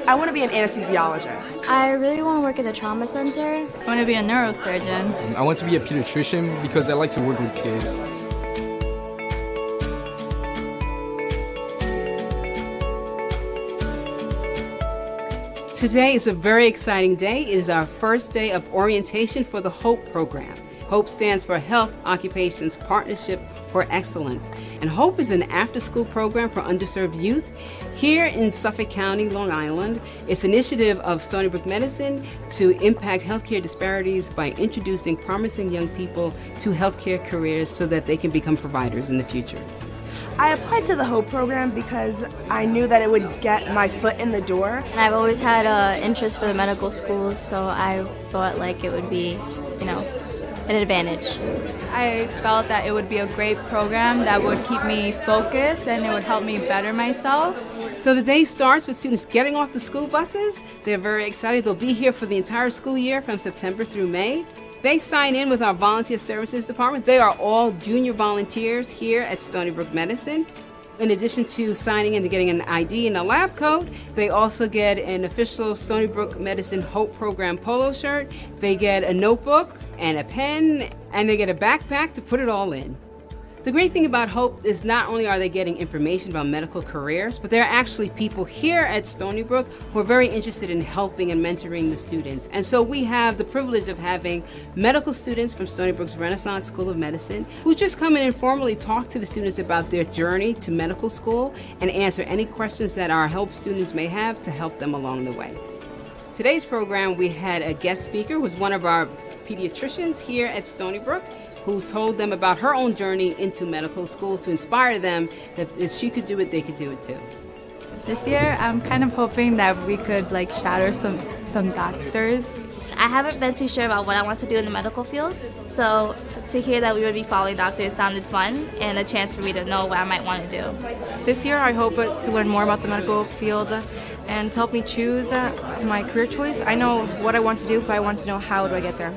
I want to be an anesthesiologist. I really want to work at a trauma center. I want to be a neurosurgeon. I want to be a pediatrician because I like to work with kids. Today is a very exciting day. It is our first day of orientation for the HOPE program. HOPE stands for Health Occupations Partnership for Excellence. And HOPE is an after-school program for underserved youth here in Suffolk County, Long Island. It's an initiative of Stony Brook Medicine to impact healthcare disparities by introducing promising young people to healthcare careers so that they can become providers in the future. I applied to the HOPE program because I knew that it would get my foot in the door. And I've always had an interest for the medical schools, so I thought like it would be, an advantage. I felt that it would be a great program that would keep me focused and it would help me better myself. So the day starts with students getting off the school buses. They're very excited. They'll be here for the entire school year from September through May. They sign in with our Volunteer Services Department. They are all junior volunteers here at Stony Brook Medicine. In addition to signing in and getting an ID and a lab coat, they also get an official Stony Brook Medicine HOPE program polo shirt. They get a notebook and a pen, and they get a backpack to put it all in. The great thing about HOPE is not only are they getting information about medical careers, but there are actually people here at Stony Brook who are very interested in helping and mentoring the students. And so we have the privilege of having medical students from Stony Brook's Renaissance School of Medicine who just come in and formally talk to the students about their journey to medical school and answer any questions that our HOPE students may have to help them along the way. Today's program, we had a guest speaker who was one of our pediatricians here at Stony Brook, who told them about her own journey into medical school to inspire them that if she could do it, they could do it too. This year, I'm kind of hoping that we could shadow some doctors. I haven't been too sure about what I want to do in the medical field, so to hear that we would be following doctors sounded fun and a chance for me to know what I might want to do. This year, I hope to learn more about the medical field and to help me choose my career choice. I know what I want to do, but I want to know how do I get there.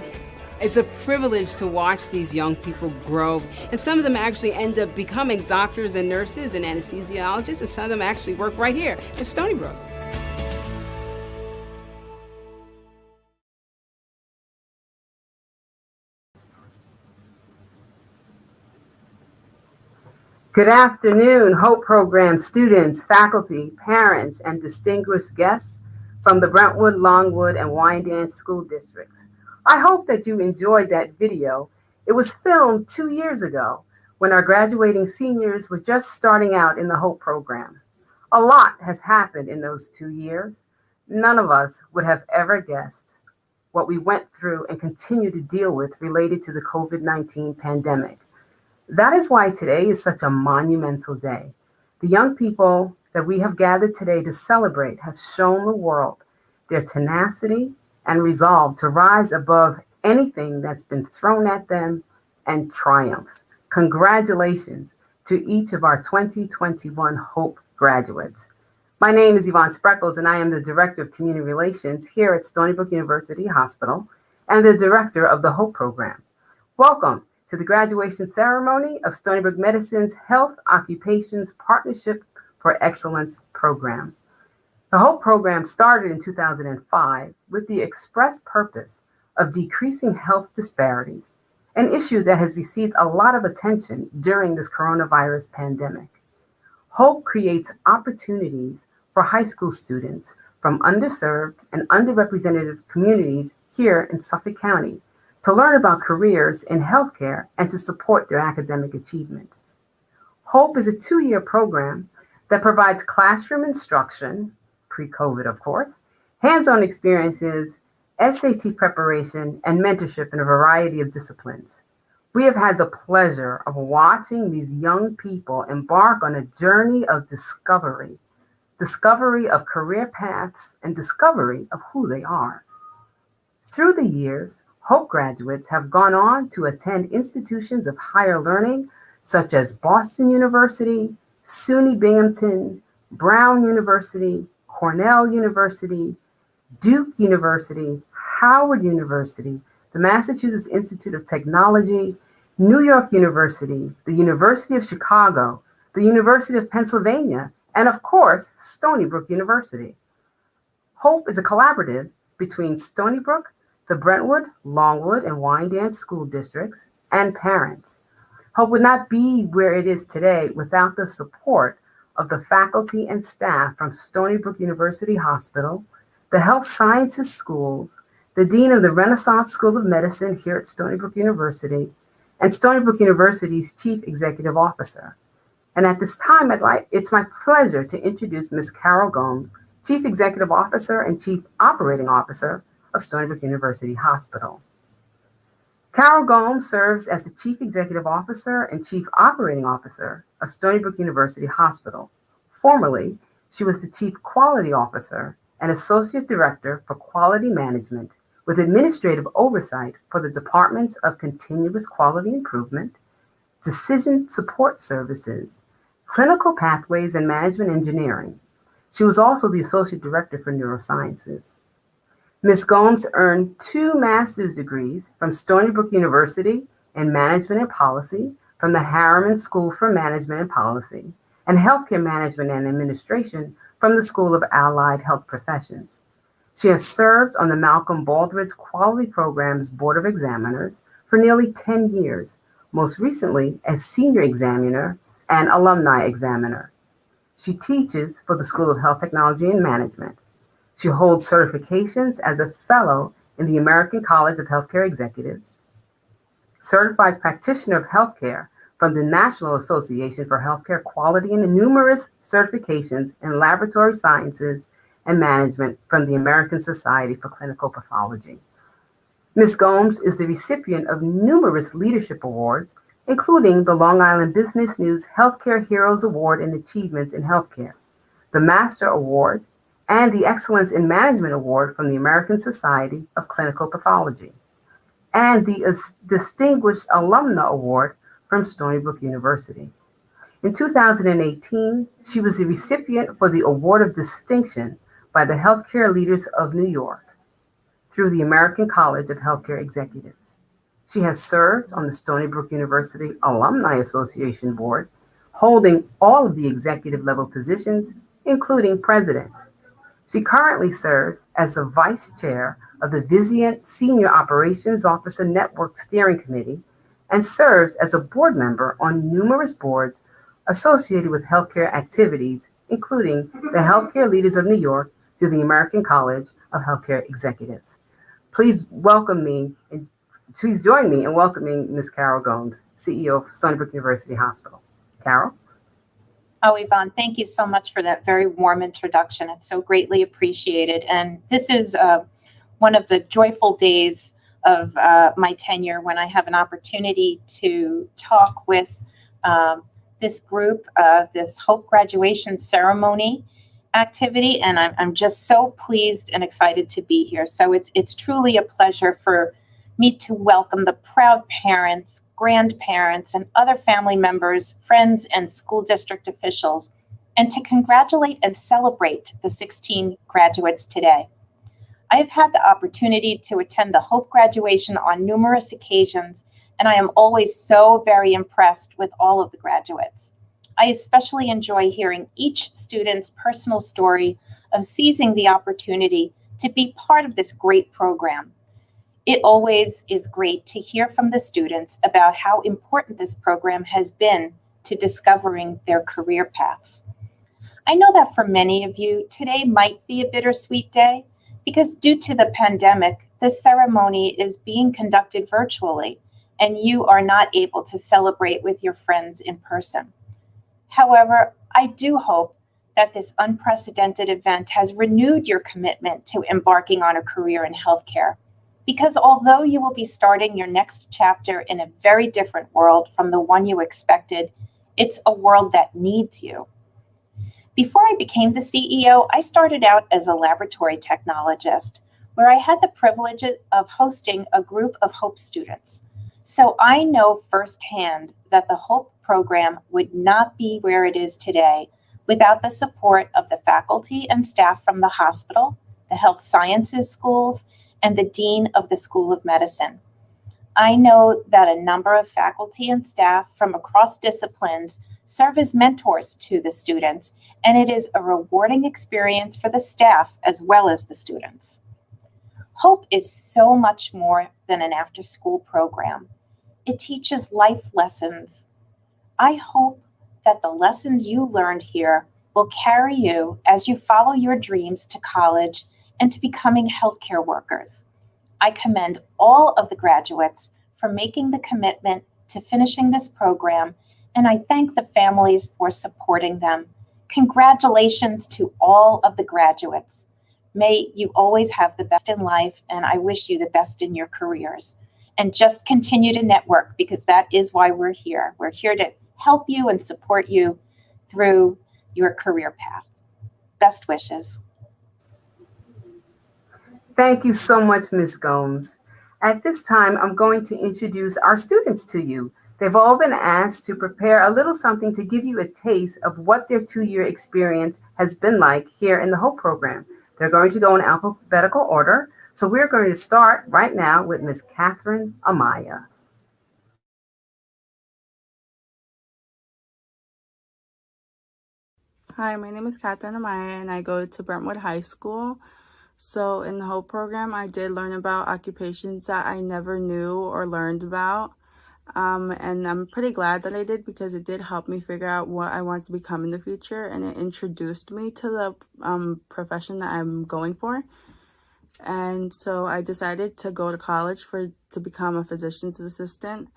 It's a privilege to watch these young people grow, and some of them actually end up becoming doctors and nurses and anesthesiologists, and some of them actually work right here at Stony Brook. Good afternoon, HOPE program students, faculty, parents, and distinguished guests from the Brentwood, Longwood, and Wyandanch school districts. I hope that you enjoyed that video. It was filmed 2 years ago when our graduating seniors were just starting out in the HOPE program. A lot has happened in those 2 years. None of us would have ever guessed what we went through and continue to deal with related to the COVID-19 pandemic. That is why today is such a monumental day. The young people that we have gathered today to celebrate have shown the world their tenacity and resolve to rise above anything that's been thrown at them and triumph. Congratulations to each of our 2021 HOPE graduates. My name is Yvonne Spreckles, and I am the Director of Community Relations here at Stony Brook University Hospital and the Director of the HOPE program. Welcome to the graduation ceremony of Stony Brook Medicine's Health Occupations Partnership for Excellence program. The HOPE program started in 2005 with the express purpose of decreasing health disparities, an issue that has received a lot of attention during this coronavirus pandemic. HOPE creates opportunities for high school students from underserved and underrepresented communities here in Suffolk County to learn about careers in healthcare and to support their academic achievement. HOPE is a 2-year program that provides classroom instruction, pre-COVID of course, hands-on experiences, SAT preparation, and mentorship in a variety of disciplines. We have had the pleasure of watching these young people embark on a journey of discovery of career paths, and discovery of who they are. Through the years, HOPE graduates have gone on to attend institutions of higher learning such as Boston University, SUNY Binghamton, Brown University, Cornell University, Duke University, Howard University, the Massachusetts Institute of Technology, New York University, the University of Chicago, the University of Pennsylvania, and of course, Stony Brook University. HOPE is a collaborative between Stony Brook, the Brentwood, Longwood, and Wyandanch school districts, and parents. HOPE would not be where it is today without the support of the faculty and staff from Stony Brook University Hospital, the Health Sciences Schools, the Dean of the Renaissance School of Medicine here at Stony Brook University, and Stony Brook University's Chief Executive Officer. And at this time, it's my pleasure to introduce Ms. Carol Gomes, Chief Executive Officer and Chief Operating Officer of Stony Brook University Hospital. Carol Gomes serves as the Chief Executive Officer and Chief Operating Officer of Stony Brook University Hospital. Formerly, she was the Chief Quality Officer and Associate Director for Quality Management with administrative oversight for the Departments of Continuous Quality Improvement, Decision Support Services, Clinical Pathways, and Management Engineering. She was also the Associate Director for Neurosciences. Ms. Gomes earned 2 master's degrees from Stony Brook University in Management and Policy, from the Harriman School for Management and Policy, and Healthcare Management and Administration from the School of Allied Health Professions. She has served on the Malcolm Baldrige Quality Program's Board of Examiners for nearly 10 years, most recently as Senior Examiner and Alumni Examiner. She teaches for the School of Health Technology and Management. She holds certifications as a fellow in the American College of Healthcare Executives, certified practitioner of healthcare from the National Association for Healthcare Quality, and numerous certifications in laboratory sciences and management from the American Society for Clinical Pathology. Ms. Gomes is the recipient of numerous leadership awards, including the Long Island Business News Healthcare Heroes Award in Achievements in Healthcare, the Master Award, and the Excellence in Management Award from the American Society of Clinical Pathology, and the Distinguished Alumna Award from Stony Brook University. In 2018, she was the recipient for the Award of Distinction by the Healthcare Leaders of New York through the American College of Healthcare Executives. She has served on the Stony Brook University Alumni Association Board, holding all of the executive level positions, including president. She currently serves as the vice chair of the Vizient Senior Operations Officer Network Steering Committee and serves as a board member on numerous boards associated with healthcare activities, including the Healthcare Leaders of New York through the American College of Healthcare Executives. Please join me in welcoming Ms. Carol Gomes, CEO of Stony Brook University Hospital. Carol? Oh, Yvonne, thank you so much for that very warm introduction. It's so greatly appreciated. And this is one of the joyful days of my tenure when I have an opportunity to talk with this group, this Hope graduation ceremony activity. And I'm just so pleased and excited to be here. So it's truly a pleasure for me to welcome the proud parents, grandparents, and other family members, friends, and school district officials, and to congratulate and celebrate the 16 graduates today. I have had the opportunity to attend the Hope graduation on numerous occasions, and I am always so very impressed with all of the graduates. I especially enjoy hearing each student's personal story of seizing the opportunity to be part of this great program. It always is great to hear from the students about how important this program has been to discovering their career paths. I know that for many of you, today might be a bittersweet day because due to the pandemic, this ceremony is being conducted virtually and you are not able to celebrate with your friends in person. However, I do hope that this unprecedented event has renewed your commitment to embarking on a career in healthcare. Because although you will be starting your next chapter in a very different world from the one you expected, it's a world that needs you. Before I became the CEO, I started out as a laboratory technologist, where I had the privilege of hosting a group of Hope students. So I know firsthand that the Hope program would not be where it is today without the support of the faculty and staff from the hospital, the health sciences schools, and the Dean of the School of Medicine. I know that a number of faculty and staff from across disciplines serve as mentors to the students, and it is a rewarding experience for the staff as well as the students. Hope is so much more than an after-school program. It teaches life lessons. I hope that the lessons you learned here will carry you as you follow your dreams to college and to becoming healthcare workers. I commend all of the graduates for making the commitment to finishing this program, and I thank the families for supporting them. Congratulations to all of the graduates. May you always have the best in life, and I wish you the best in your careers. And just continue to network, because that is why we're here. We're here to help you and support you through your career path. Best wishes. Thank you so much, Ms. Gomes. At this time, I'm going to introduce our students to you. They've all been asked to prepare a little something to give you a taste of what their 2-year experience has been like here in the HOPE program. They're going to go in alphabetical order. So we're going to start right now with Ms. Katherine Amaya. Hi, my name is Katherine Amaya, and I go to Brentwood High School. So in the HOPE program, I did learn about occupations that I never knew or learned about. And I'm pretty glad that I did, because it did help me figure out what I want to become in the future, and it introduced me to the profession that I'm going for. And so I decided to go to college to become a physician's assistant.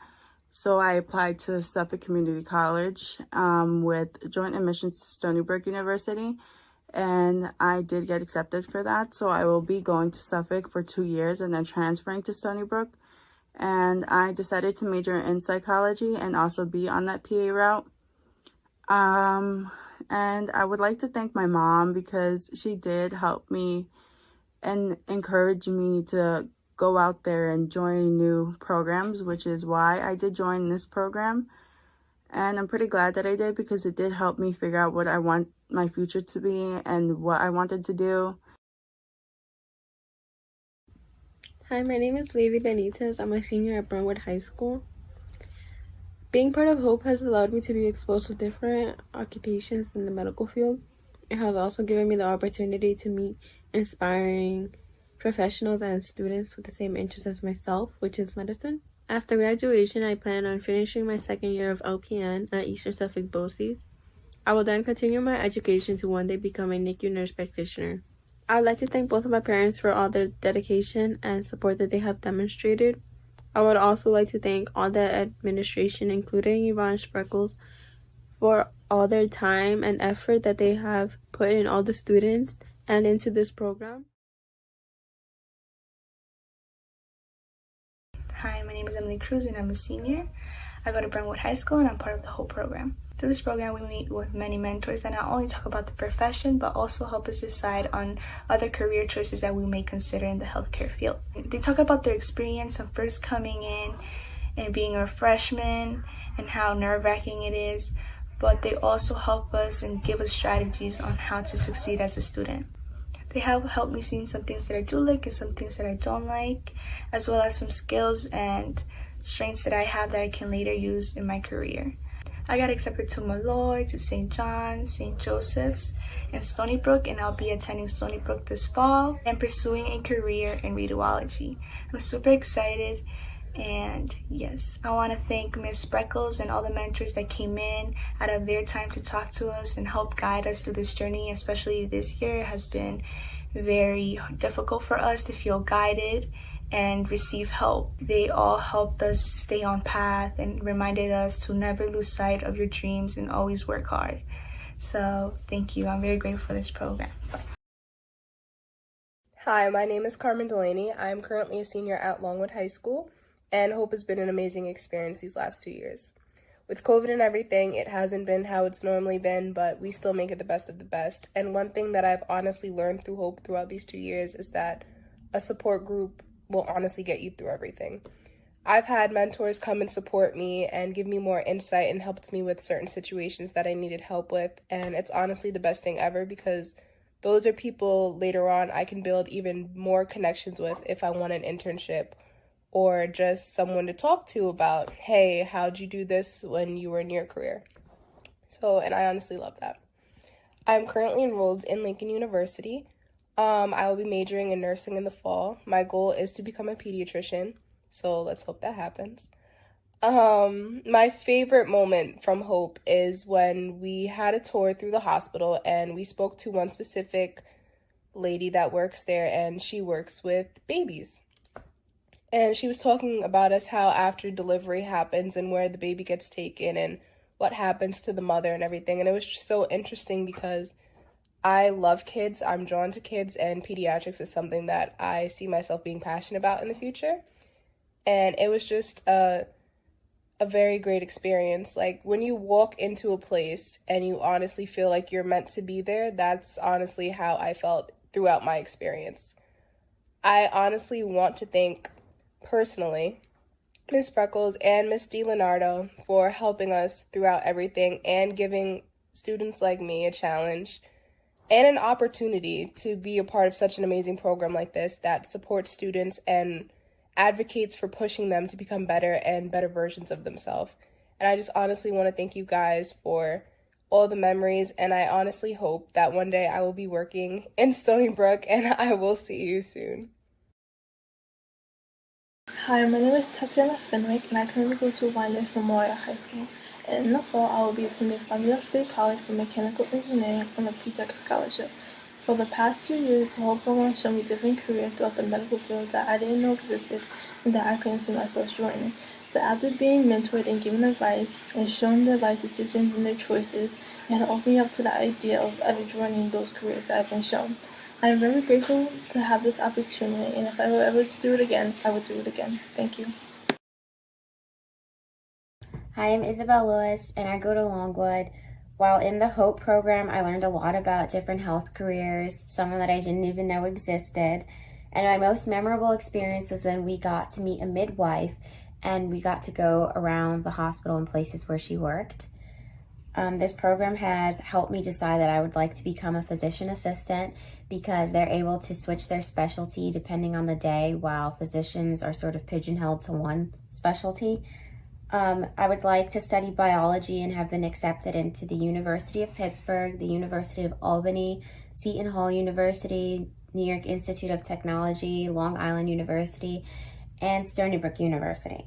So I applied to Suffolk Community College with joint admissions to Stony Brook University, and I did get accepted for that. So I will be going to Suffolk for 2 years and then transferring to Stony Brook. And I decided to major in psychology and also be on that PA route. And I would like to thank my mom, because she did help me and encourage me to go out there and join new programs, which is why I did join this program. And I'm pretty glad that I did, because it did help me figure out what I want my future to be and what I wanted to do. Hi, my name is Lady Benitez. I'm a senior at Brentwood High School. Being part of HOPE has allowed me to be exposed to different occupations in the medical field. It has also given me the opportunity to meet inspiring professionals and students with the same interests as myself, which is medicine. After graduation, I plan on finishing my 2nd year of LPN at Eastern Suffolk BOCES. I will then continue my education to one day become a NICU nurse practitioner. I would like to thank both of my parents for all their dedication and support that they have demonstrated. I would also like to thank all the administration, including Yvonne Spreckles, for all their time and effort that they have put in all the students and into this program. Hi, my name is Emily Cruz and I'm a senior. I go to Brentwood High School and I'm part of the HOPE program. Through this program, we meet with many mentors that not only talk about the profession, but also help us decide on other career choices that we may consider in the healthcare field. They talk about their experience of first coming in and being a freshman and how nerve-wracking it is, but they also help us and give us strategies on how to succeed as a student. They have helped me see some things that I do like and some things that I don't like, as well as some skills and strengths that I have that I can later use in my career. I got accepted to Malloy, to St. John's, St. Joseph's, and Stony Brook, and I'll be attending Stony Brook this fall and pursuing a career in radiology. I'm super excited, and yes, I want to thank Ms. Spreckles and all the mentors that came in out of their time to talk to us and help guide us through this journey, especially this year. It has been very difficult for us to feel guided and receive help. They all helped us stay on path and reminded us to never lose sight of your dreams and always work hard. So thank you. I'm very grateful for this program. Hi, my name is Carmen Delaney. I'm currently a senior at Longwood High School, and HOPE has been an amazing experience these last 2 years. With COVID and everything, it hasn't been how it's normally been, but we still make it the best of the best. And one thing that I've honestly learned through HOPE throughout these 2 years is that a support group will honestly get you through everything. I've had mentors come and support me and give me more insight and helped me with certain situations that I needed help with, and it's honestly the best thing ever, because those are people later on I can build even more connections with if I want an internship, or just someone to talk to about, hey, how'd you do this when you were in your career? And I honestly love that. I'm currently enrolled in Lincoln University. I will be majoring in nursing in the fall. My goal is to become a pediatrician, so let's hope that happens. My favorite moment from Hope is when we had a tour through the hospital and we spoke to one specific lady that works there, and she works with babies. And she was talking about us how after delivery happens and where the baby gets taken and what happens to the mother and everything. And it was just so interesting because I love kids, I'm drawn to kids, and pediatrics is something that I see myself being passionate about in the future. And it was just a very great experience. Like, when you walk into a place and you honestly feel like you're meant to be there, that's honestly how I felt throughout my experience. I honestly want to thank, personally, Miss Freckles and Miss DiLeonardo for helping us throughout everything and giving students like me a challenge and an opportunity to be a part of such an amazing program like this that supports students and advocates for pushing them to become better and better versions of themselves. And I just honestly want to thank you guys for all the memories, and I honestly hope that one day I will be working in Stony Brook, and I will see you soon. Hi, my name is Tatiana Fenwick, and I currently go to Wyndham Memorial High School. And in the fall, I will be attending Fabula State College for Mechanical Engineering on a P-Tech scholarship. For the past 2 years, the whole program showed me different careers throughout the medical field that I didn't know existed and that I couldn't see myself joining. But after being mentored and given advice and shown their life decisions and their choices, it had opened me up to the idea of ever joining those careers that I've been shown. I am very grateful to have this opportunity, and if I were ever to do it again, I would do it again. Thank you. Hi, I'm Isabel Lewis, and I go to Longwood. While in the HOPE program, I learned a lot about different health careers, some that I didn't even know existed. And my most memorable experience was when we got to meet a midwife, and we got to go around the hospital and places where she worked. This program has helped me decide that I would like to become a physician assistant because they're able to switch their specialty depending on the day, while physicians are sort of pigeonholed to one specialty. I would like to study biology and have been accepted into the University of Pittsburgh, the University of Albany, Seton Hall University, New York Institute of Technology, Long Island University, and Stony Brook University.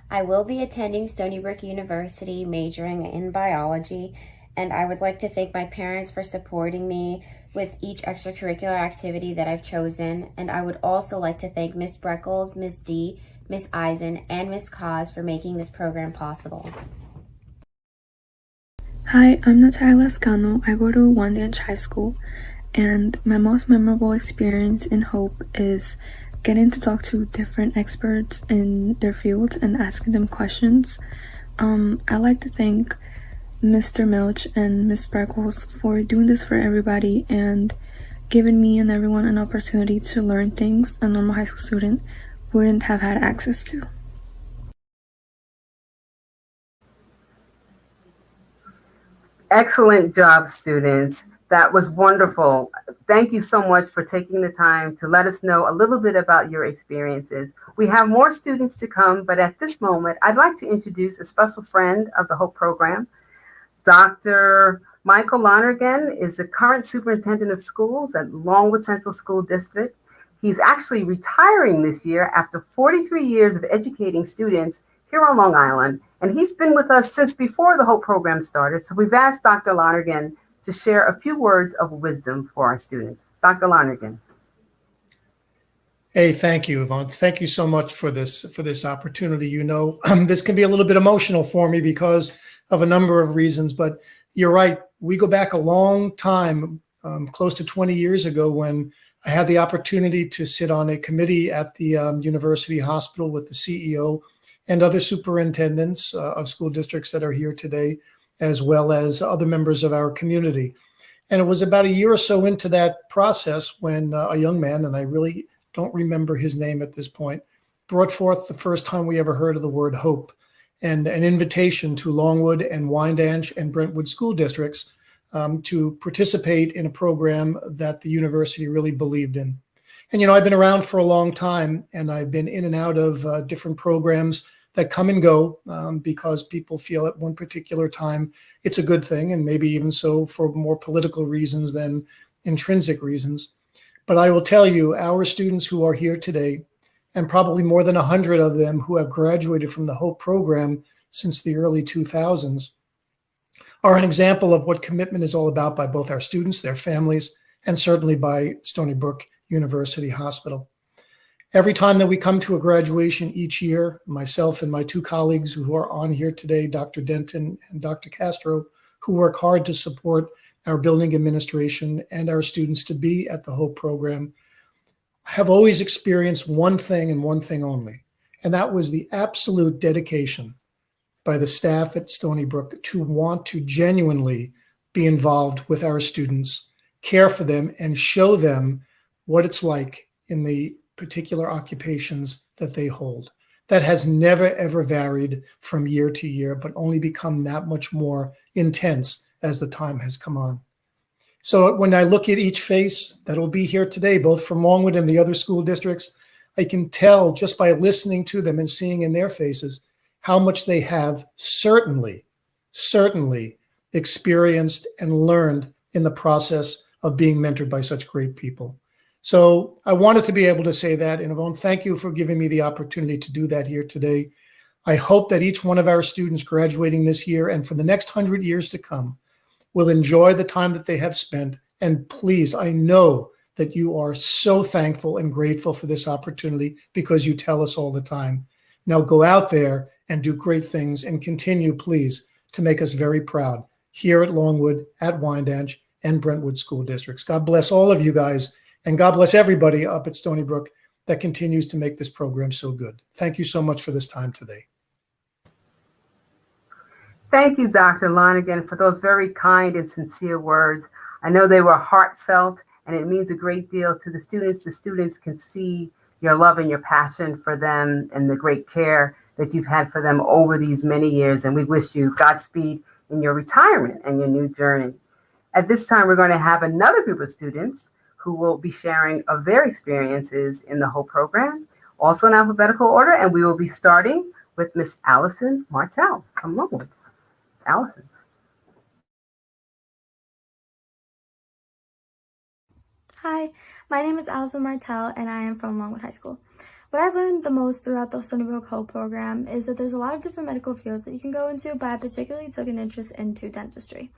I will be attending Stony Brook University majoring in biology, and I would like to thank my parents for supporting me with each extracurricular activity that I've chosen, and I would also like to thank Miss Breckles, Miss D, Miss Eisen, and Miss Cause for making this program possible. Hi, I'm Natalie Scano. I go to Wendy High School, and my most memorable experience in HOPE is getting to talk to different experts in their fields and asking them questions. I like to thank Mr. Milch and Miss Breckles for doing this for everybody and giving me and everyone an opportunity to learn things a normal high school student wouldn't have had access to. Excellent job, students. That was wonderful. Thank you so much for taking the time to let us know a little bit about your experiences. We have more students to come, but at this moment, I'd like to introduce a special friend of the HOPE program. Dr. Michael Lonergan is the current superintendent of schools at Longwood Central School District. He's actually retiring this year after 43 years of educating students here on Long Island, and he's been with us since before the HOPE program started. So we've asked Dr. Lonergan to share a few words of wisdom for our students. Dr. Lonergan. Hey, thank you, Yvonne. Thank you so much for this opportunity. You know, this can be a little bit emotional for me because of a number of reasons, but you're right. We go back a long time, close to 20 years ago, when I had the opportunity to sit on a committee at the university hospital with the CEO and other superintendents of school districts that are here today, as well as other members of our community. And it was about a year or so into that process when a young man, and I really don't remember his name at this point, brought forth the first time we ever heard of the word HOPE and an invitation to Longwood and Wyandanch and Brentwood school districts to participate in a program that the university really believed in. And, you know, I've been around for a long time, and I've been in and out of different programs that come and go because people feel at one particular time it's a good thing, and maybe even so for more political reasons than intrinsic reasons. But I will tell you, our students who are here today, and probably more than 100 of them who have graduated from the HOPE program since the early 2000s, are an example of what commitment is all about by both our students, their families, and certainly by Stony Brook University Hospital. Every time that we come to a graduation each year, myself and my two colleagues who are on here today, Dr. Denton and Dr. Castro, who work hard to support our building administration and our students to be at the HOPE program, have always experienced one thing and one thing only, and that was the absolute dedication by the staff at Stony Brook to want to genuinely be involved with our students, care for them, and show them what it's like in the particular occupations that they hold. That has never, ever varied from year to year, but only become that much more intense as the time has come on. So when I look at each face that will be here today, both from Longwood and the other school districts, I can tell just by listening to them and seeing in their faces how much they have certainly experienced and learned in the process of being mentored by such great people. So I wanted to be able to say that, and Yvonne, thank you for giving me the opportunity to do that here today. I hope that each one of our students graduating this year and for the next 100 years to come will enjoy the time that they have spent. And please, I know that you are so thankful and grateful for this opportunity because you tell us all the time. Now go out there and do great things and continue, please, to make us very proud here at Longwood, at Wyandanch, and Brentwood school districts. God bless all of you guys, and God bless everybody up at Stony Brook that continues to make this program so good. Thank you so much for this time today. Thank you, Dr. Lonergan, for those very kind and sincere words. I know they were heartfelt, and it means a great deal to the students. The students can see your love and your passion for them and the great care that you've had for them over these many years. And we wish you Godspeed in your retirement and your new journey. At this time, we're going to have another group of students who will be sharing of their experiences in the whole program, also in alphabetical order. And we will be starting with Miss Allison Martell from Longwood. Allison. Hi, my name is Allison Martell, and I am from Longwood High School. What I've learned the most throughout the Stony Brook Hope program is that there's a lot of different medical fields that you can go into, but I particularly took an interest into dentistry.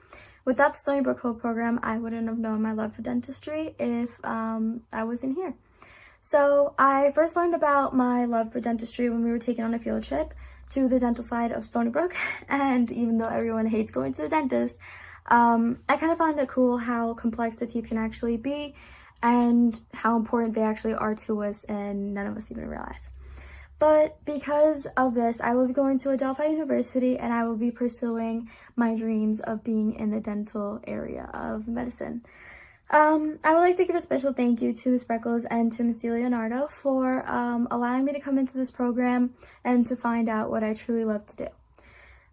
Without the Stony Brook Hope program, I wouldn't have known my love for dentistry if I wasn't here. So I first learned about my love for dentistry when we were taken on a field trip to the dental side of Stony Brook, and even though everyone hates going to the dentist, I kind of found it cool how complex the teeth can actually be and how important they actually are to us, and none of us even realize. But because of this, I will be going to Adelphi University, and I will be pursuing my dreams of being in the dental area of medicine. I would like to give a special thank you to Ms. Freckles and to Ms. DiLeonardo for allowing me to come into this program and to find out what I truly love to do.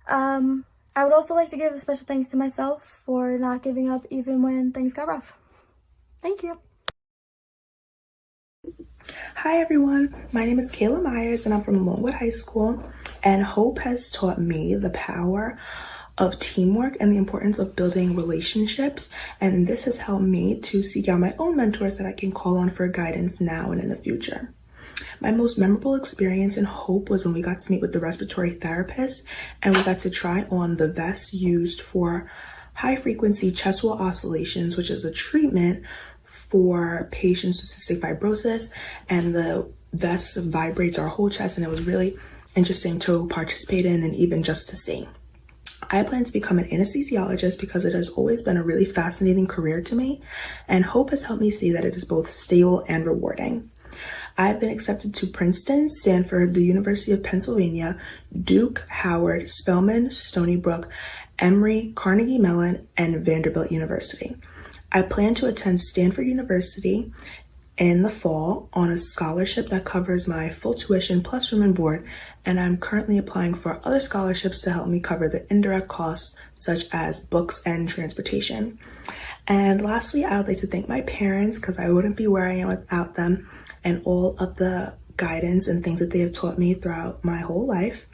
I would also like to give a special thanks to myself for not giving up even when things got rough. Thank you. Hi everyone, my name is Kayla Myers and I'm from Longwood High School, and Hope has taught me the power of teamwork and the importance of building relationships, and this has helped me to seek out my own mentors that I can call on for guidance now and in the future. My most memorable experience in Hope was when we got to meet with the respiratory therapist and we got to try on the vest used for high frequency chest wall oscillations, which is a treatment for patients with cystic fibrosis, and the vest vibrates our whole chest, and it was really interesting to participate in and even just to see. I plan to become an anesthesiologist because it has always been a really fascinating career to me, and Hope has helped me see that it is both stable and rewarding. I've been accepted to Princeton, Stanford, the University of Pennsylvania, Duke, Howard, Spelman, Stony Brook, Emory, Carnegie Mellon, and Vanderbilt University. I plan to attend Stanford University in the fall on a scholarship that covers my full tuition plus room and board, and I'm currently applying for other scholarships to help me cover the indirect costs such as books and transportation. And lastly, I would like to thank my parents because I wouldn't be where I am without them and all of the guidance and things that they have taught me throughout my whole life.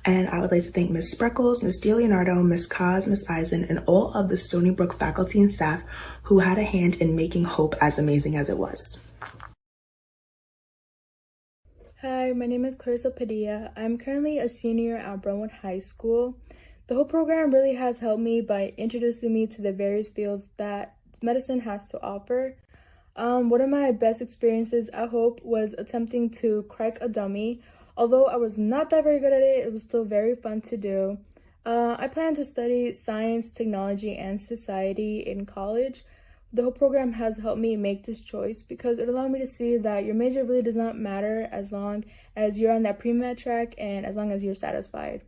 And I would like to thank Ms. Spreckles, Ms. DeLeonardo, Ms. Cos, Ms. Eisen, and all of the Stony Brook faculty and staff who had a hand in making Hope as amazing as it was. Hi, my name is Clarissa Padilla. I'm currently a senior at Brentwood High School. The whole program really has helped me by introducing me to the various fields that medicine has to offer. One of my best experiences at Hope was attempting to crack a dummy. Although I was not that very good at it, it was still very fun to do. I plan to study science, technology, and society in college. The whole program has helped me make this choice because it allowed me to see that your major really does not matter as long as you're on that pre-med track and as long as you're satisfied.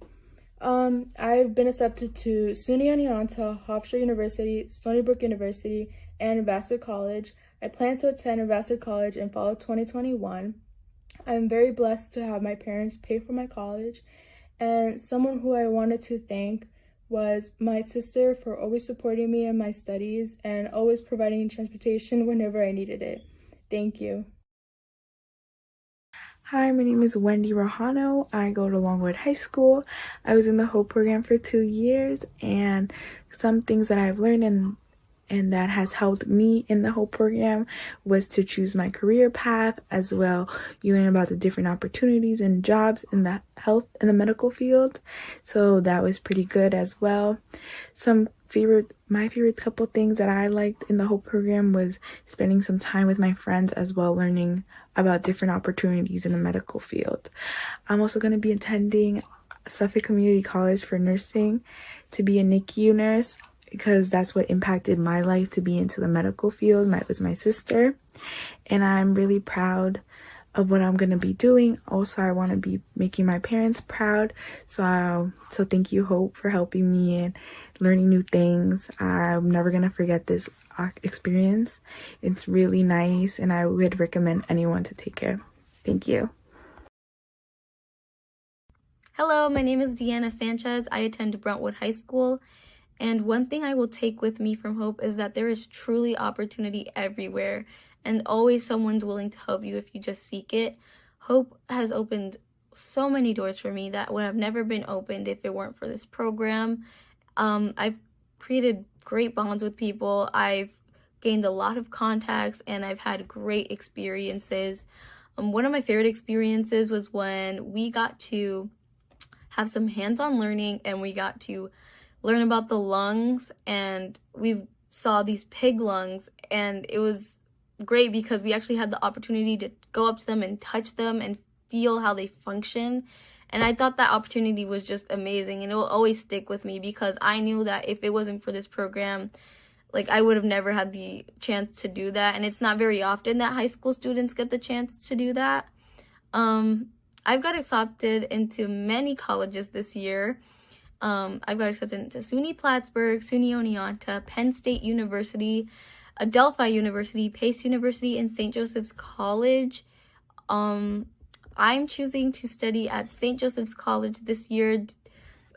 I've been accepted to SUNY Oneonta, Hofstra University, Stony Brook University, and Vassar College. I plan to attend Vassar College in fall of 2021. I'm very blessed to have my parents pay for my college, and someone who I wanted to thank was my sister for always supporting me in my studies and always providing transportation whenever I needed it. Thank you. Hi, my name is Wendy Rojano. I go to Longwood High School. I was in the Hope program for 2 years, and some things that I've learned and that has helped me in the Hope program was to choose my career path as well. You learn about the different opportunities and jobs in the health and the medical field. So that was pretty good as well. My favorite couple things that I liked in the Hope program was spending some time with my friends as well, learning about different opportunities in the medical field. I'm also going to be attending Suffolk Community College for nursing to be a NICU nurse, because that's what impacted my life to be into the medical field. Was my sister, and I'm really proud of what I'm going to be doing. Also, I want to be making my parents proud. So thank you, Hope, for helping me and learning new things. I'm never going to forget this experience. It's really nice, and I would recommend anyone to take it. Thank you. Hello, my name is Deanna Sanchez. I attend Brentwood High School. And one thing I will take with me from Hope is that there is truly opportunity everywhere, and always someone's willing to help you if you just seek it. Hope has opened so many doors for me that would have never been opened if it weren't for this program. I've created great bonds with people. I've gained a lot of contacts, and I've had great experiences. One of my favorite experiences was when we got to have some hands-on learning, and we got to learn about the lungs, and we saw these pig lungs, and it was great because we actually had the opportunity to go up to them and touch them and feel how they function. And I thought that opportunity was just amazing, and it will always stick with me because I knew that if it wasn't for this program, I would have never had the chance to do that. And it's not very often that high school students get the chance to do that. I've got accepted into many colleges this year. I've got accepted into SUNY Plattsburgh, SUNY Oneonta, Penn State University, Adelphi University, Pace University, and St. Joseph's College. I'm choosing to study at St. Joseph's College this year.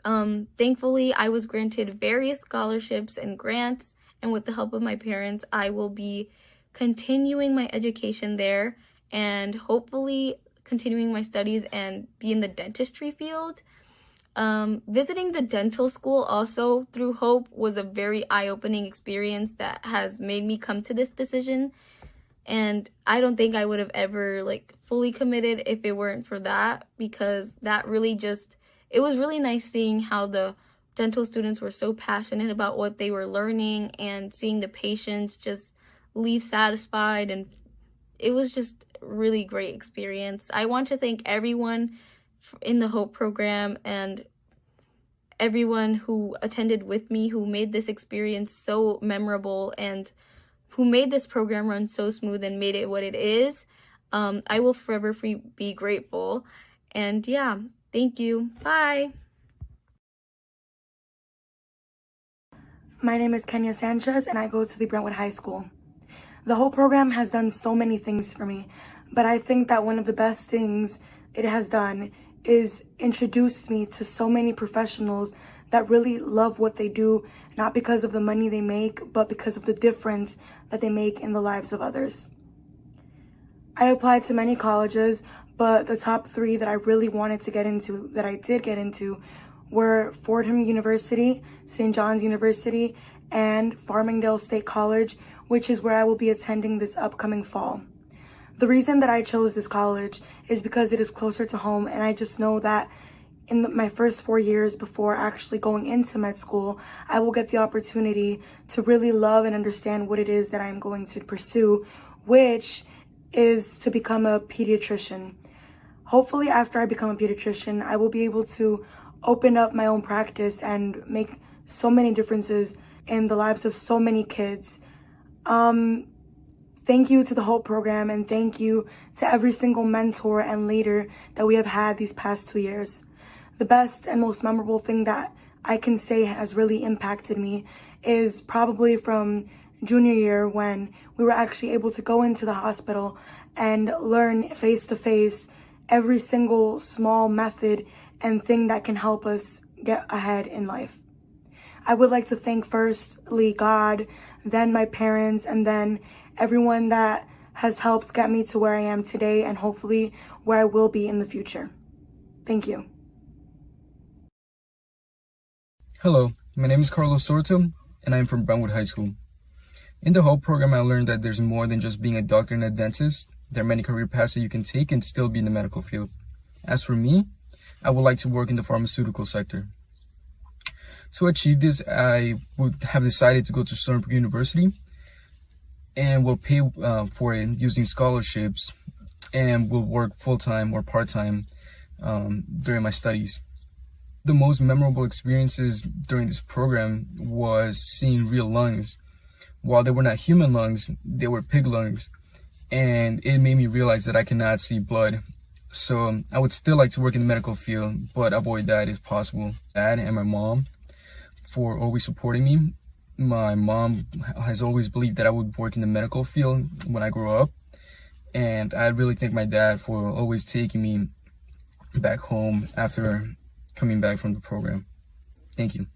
Thankfully, I was granted various scholarships and grants, and with the help of my parents, I will be continuing my education there and hopefully continuing my studies and be in the dentistry field. Visiting the dental school also through Hope was a very eye-opening experience that has made me come to this decision. And I don't think I would have ever fully committed if it weren't for that, because that really it was really nice seeing how the dental students were so passionate about what they were learning and seeing the patients just leave satisfied. And it was just a really great experience. I want to thank everyone in the Hope program and everyone who attended with me, who made this experience so memorable and who made this program run so smooth and made it what it is. I will forever be grateful. And yeah, thank you. Bye. My name is Kenya Sanchez, and I go to the Brentwood High School. The whole program has done so many things for me, but I think that one of the best things it has done is introduce me to so many professionals that really love what they do, not because of the money they make, but because of the difference that they make in the lives of others. I applied to many colleges, but the top three that I really wanted to get into, that I did get into, were Fordham University, St. John's University, and Farmingdale State College, which is where I will be attending this upcoming fall. The reason that I chose this college is because it is closer to home, and I just know that in my first 4 years before actually going into med school, I will get the opportunity to really love and understand what it is that I'm going to pursue, which is to become a pediatrician. Hopefully after I become a pediatrician, I will be able to open up my own practice and make so many differences in the lives of so many kids. Thank you to the HOPE program, and thank you to every single mentor and leader that we have had these past 2 years. The best and most memorable thing that I can say has really impacted me is probably from junior year, when we were actually able to go into the hospital and learn face to face every single small method and thing that can help us get ahead in life. I would like to thank firstly God, then my parents, and then everyone that has helped get me to where I am today and hopefully where I will be in the future. Thank you. Hello, my name is Carlos Sortom, and I'm from Brentwood High School. In the HOPE program, I learned that there's more than just being a doctor and a dentist. There are many career paths that you can take and still be in the medical field. As for me, I would like to work in the pharmaceutical sector. To achieve this, I would have decided to go to Sortom University and will pay for it using scholarships, and will work full-time or part-time during my studies. The most memorable experiences during this program was seeing real lungs. While they were not human lungs, they were pig lungs, and it made me realize that I cannot see blood. So I would still like to work in the medical field, but avoid that if possible. Dad and my mom for always supporting me. My mom has always believed that I would work in the medical field when I grow up, and I really thank my dad for always taking me back home after coming back from the program. Thank you.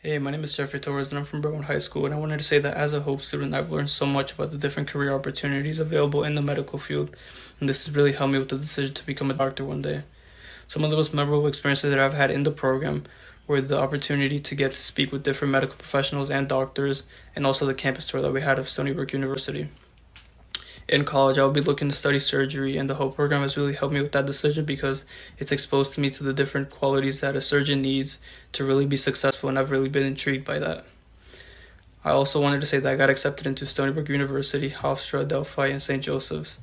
Hey, my name is Torres, and I'm from Brentwood High School, and I wanted to say that as a HOPE student, I've learned so much about the different career opportunities available in the medical field, and this has really helped me with the decision to become a doctor one day. Some of the most memorable experiences that I've had in the program were the opportunity to get to speak with different medical professionals and doctors, and also the campus tour that we had of Stony Brook University. In college, I'll be looking to study surgery, and the HOPE program has really helped me with that decision because it's exposed me to the different qualities that a surgeon needs to really be successful, and I've really been intrigued by that. I also wanted to say that I got accepted into Stony Brook University, Hofstra, Delphi, and St. Joseph's,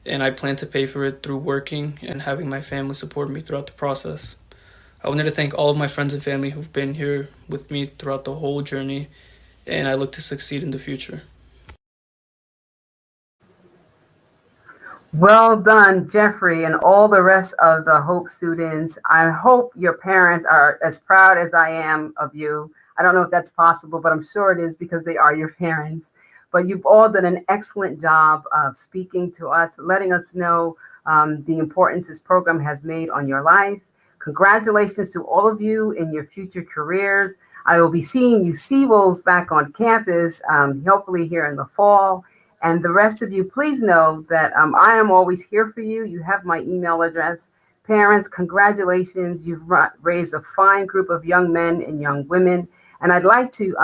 and I plan to pay for it through working and having my family support me throughout the process. I wanted to thank all of my friends and family who've been here with me throughout the whole journey, and I look to succeed in the future. Well done, Jeffrey, and all the rest of the HOPE students. I hope your parents are as proud as I am of you. I don't know if that's possible, but I'm sure it is because they are your parents. But you've all done an excellent job of speaking to us, letting us know the importance this program has made on your life. Congratulations to all of you in your future careers. I will be seeing you Seawolves back on campus, hopefully here in the fall. And the rest of you, please know that I am always here for you. You have my email address. Parents, congratulations. You've raised a fine group of young men and young women. And I'd like to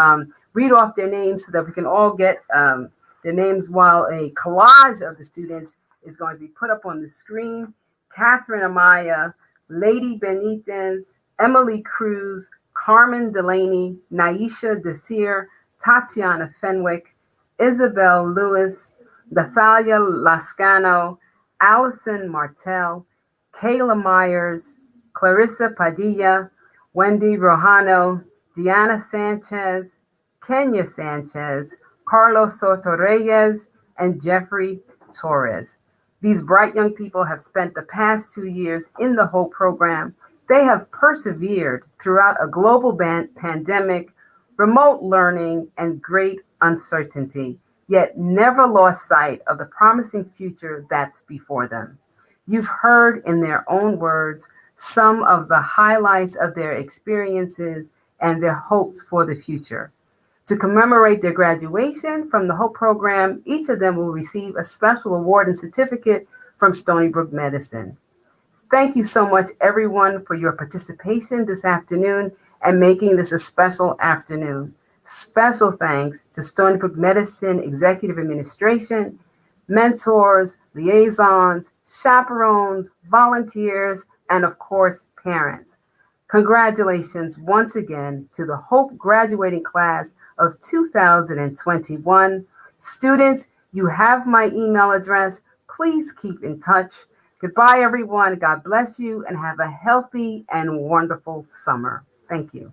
read off their names so that we can all get their names while a collage of the students is going to be put up on the screen. Katherine Amaya, Lady Benitez, Emily Cruz, Carmen Delaney, Naisha Desir, Tatiana Fenwick, Isabel Lewis, Natalie Scano, Allison Martell, Kayla Myers, Clarissa Padilla, Wendy Rojano, Deanna Sanchez, Kenya Sanchez, Carlos Soto Reyes, and Jeffrey Torres. These bright young people have spent the past 2 years in the HOPE program. They have persevered throughout a global pandemic, remote learning, and great uncertainty, yet never lost sight of the promising future that's before them. You've heard in their own words some of the highlights of their experiences and their hopes for the future. To commemorate their graduation from the Hope program, each of them will receive a special award and certificate from Stony Brook Medicine. Thank you so much, everyone, for your participation this afternoon and making this a special afternoon. Special thanks to Stony Brook Medicine Executive Administration, mentors, liaisons, chaperones, volunteers, and of course, parents. Congratulations once again to the Hope graduating class of 2021. Students, you have my email address. Please keep in touch. Goodbye, everyone. God bless you and have a healthy and wonderful summer. Thank you.